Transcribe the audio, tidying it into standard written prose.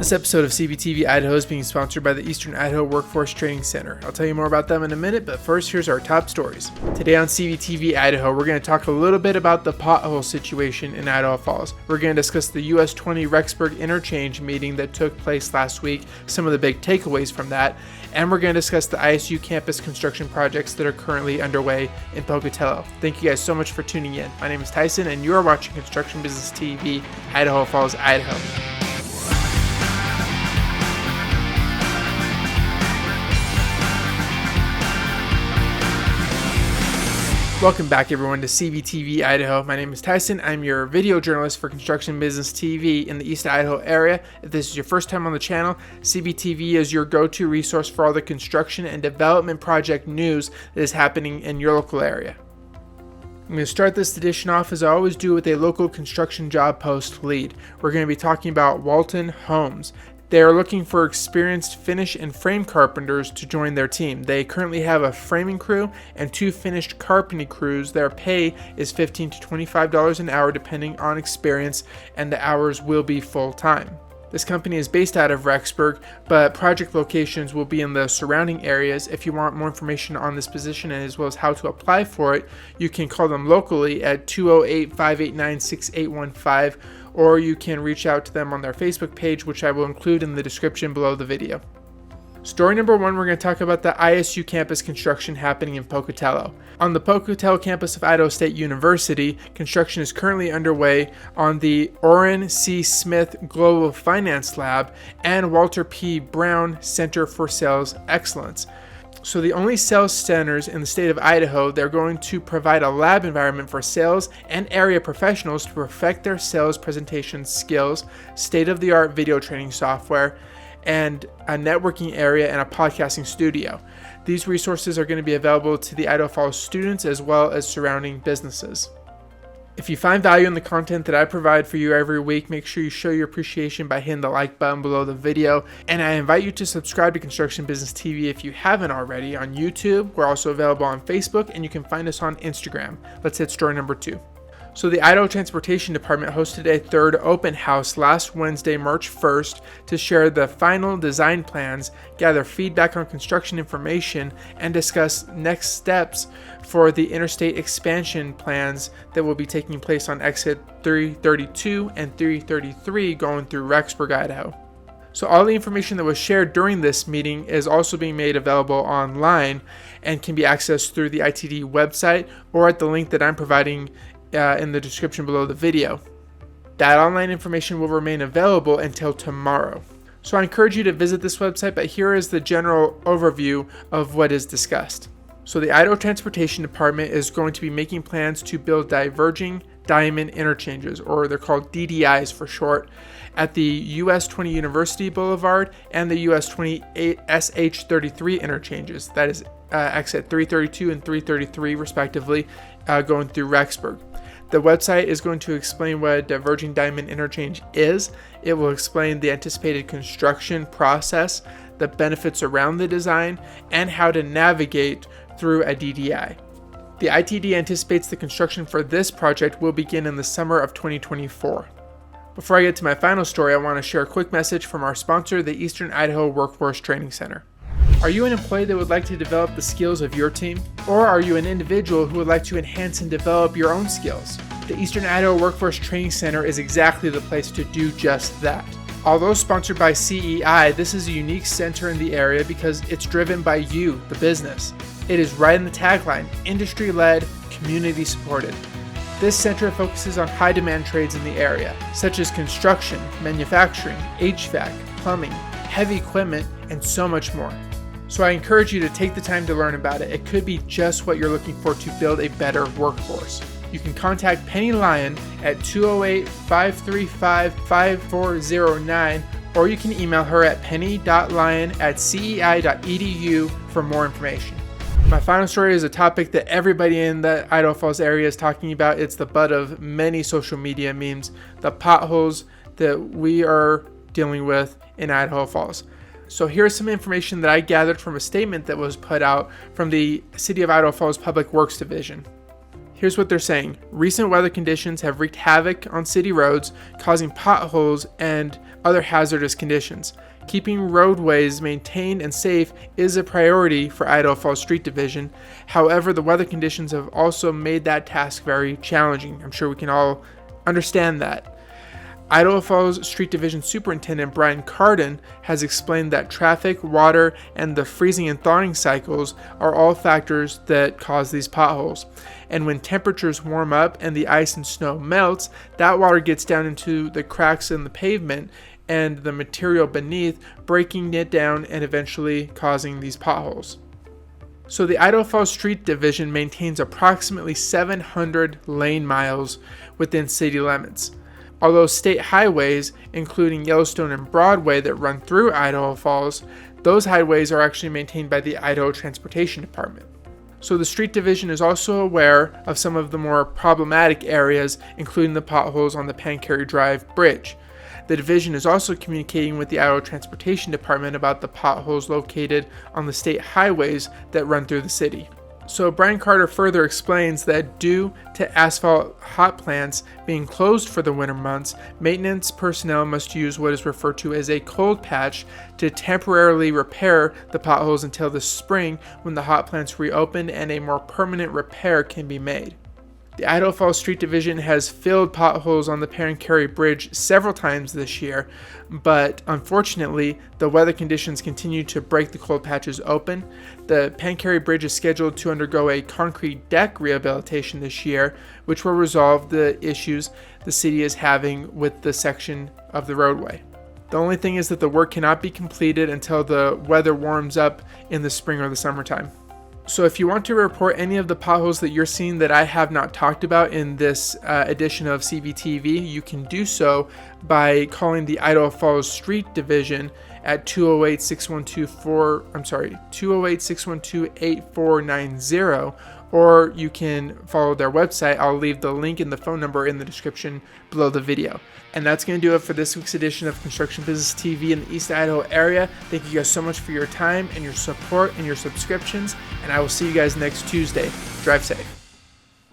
This episode of CBTV Idaho is being sponsored by the Eastern Idaho Workforce Training Center. I'll tell you more about them in a minute, but first, here's our top stories. Today on CBTV Idaho, we're going to talk a little bit about the pothole situation in Idaho Falls. We're going to discuss the US20 Rexburg Interchange meeting that took place last week, some of the big takeaways from that, and we're going to discuss the ISU Campus Construction projects that are currently underway in Pocatello. Thank you guys so much for tuning in. My name is Tyson, and you are watching Construction Business TV, Idaho Falls, Idaho. Welcome back everyone to CBTV Idaho. My name is Tyson. I'm your video journalist for Construction Business TV in the East Idaho area. If this is your first time on the channel, CBTV is your go-to resource for all the construction and development project news that is happening in your local area. I'm going to start this edition off as I always do with a local construction job post lead. We're going to be talking about Walton Homes. They are looking for experienced finish and frame carpenters to join their team. They currently have a framing crew and 2 finished carpentry crews. Their pay is $15 to $25 an hour depending on experience, and the hours will be full-time. This company is based out of Rexburg, but project locations will be in the surrounding areas. If you want more information on this position and as well as how to apply for it, you can call them locally at 208-589-6815, or you can reach out to them on their Facebook page, which I will include in the description below the video. Story number 1, we're going to talk about the ISU Campus Construction happening in Pocatello. On the Pocatello campus of Idaho State University, construction is currently underway on the Orrin C. Smith Global Finance Lab and Walter P. Brown Center for Sales Excellence. So the only sales centers in the state of Idaho, they're going to provide a lab environment for sales and area professionals to perfect their sales presentation skills, state-of-the-art video training software, and a networking area and a podcasting studio. These resources are going to be available to the Idaho Falls students as well as surrounding businesses. If you find value in the content that I provide for you every week, make sure you show your appreciation by hitting the like button below the video. And I invite you to subscribe to Construction Business TV if you haven't already on YouTube. We're also available on Facebook, and you can find us on Instagram. Let's hit story number 2. So the Idaho Transportation Department hosted a third open house last Wednesday, March 1st, to share the final design plans, gather feedback on construction information, and discuss next steps for the interstate expansion plans that will be taking place on exit 332 and 333 going through Rexburg, Idaho. So all the information that was shared during this meeting is also being made available online and can be accessed through the ITD website or at the link that I'm providing in the description below the video. That online information will remain available until tomorrow. So I encourage you to visit this website, but here is the general overview of what is discussed. So the Idaho Transportation Department is going to be making plans to build diverging diamond interchanges, or they're called DDIs for short, at the US20 University Boulevard and the US20 SH33 interchanges. That is exit 332 and 333 respectively, going through Rexburg. The website is going to explain what a diverging diamond interchange is. It will explain the anticipated construction process, the benefits around the design, and how to navigate through a DDI. The ITD anticipates the construction for this project will begin in the summer of 2024. Before I get to my final story, I want to share a quick message from our sponsor, the Eastern Idaho Workforce Training Center. Are you an employee that would like to develop the skills of your team? Or are you an individual who would like to enhance and develop your own skills? The Eastern Idaho Workforce Training Center is exactly the place to do just that. Although sponsored by CEI, this is a unique center in the area because it's driven by you, the business. It is right in the tagline, industry-led, community-supported. This center focuses on high-demand trades in the area, such as construction, manufacturing, HVAC, plumbing, heavy equipment, and so much more. So I encourage you to take the time to learn about it. It could be just what you're looking for to build a better workforce. You can contact Penny Lyon at 208-535-5409, or you can email her at penny.lyon@cei.edu for more information. My final story is a topic that everybody in the Idaho Falls area is talking about. It's the butt of many social media memes, the potholes that we are dealing with in Idaho Falls. So here's some information that I gathered from a statement that was put out from the City of Idaho Falls Public Works Division. Here's what they're saying. Recent weather conditions have wreaked havoc on city roads, causing potholes and other hazardous conditions. Keeping roadways maintained and safe is a priority for Idaho Falls Street Division. However, the weather conditions have also made that task very challenging. I'm sure we can all understand that. Idaho Falls Street Division Superintendent Brian Cardin has explained that traffic, water, and the freezing and thawing cycles are all factors that cause these potholes. And when temperatures warm up and the ice and snow melts, that water gets down into the cracks in the pavement and the material beneath, breaking it down and eventually causing these potholes. So the Idaho Falls Street Division maintains approximately 700 lane miles within city limits. Although state highways, including Yellowstone and Broadway that run through Idaho Falls, those highways are actually maintained by the Idaho Transportation Department. So the Street Division is also aware of some of the more problematic areas, including the potholes on the Pancari Drive Bridge. The division is also communicating with the Idaho Transportation Department about the potholes located on the state highways that run through the city. So Brian Carter further explains that due to asphalt hot plants being closed for the winter months, maintenance personnel must use what is referred to as a cold patch to temporarily repair the potholes until the spring when the hot plants reopen and a more permanent repair can be made. The Idaho Falls Street Division has filled potholes on the Pancari Bridge several times this year, but unfortunately, the weather conditions continue to break the cold patches open. The Pancari Bridge is scheduled to undergo a concrete deck rehabilitation this year, which will resolve the issues the city is having with the section of the roadway. The only thing is that the work cannot be completed until the weather warms up in the spring or the summertime. So if you want to report any of the potholes that you're seeing that I have not talked about in this edition of CBTV, you can do so by calling the Idaho Falls Street Division at 208-612-8490, or you can follow their website. I'll leave the link and the phone number in the description below the video. And that's going to do it for this week's edition of Construction Business TV in the East Idaho area. Thank you guys so much for your time and your support and your subscriptions, and I will see you guys next Tuesday. Drive safe.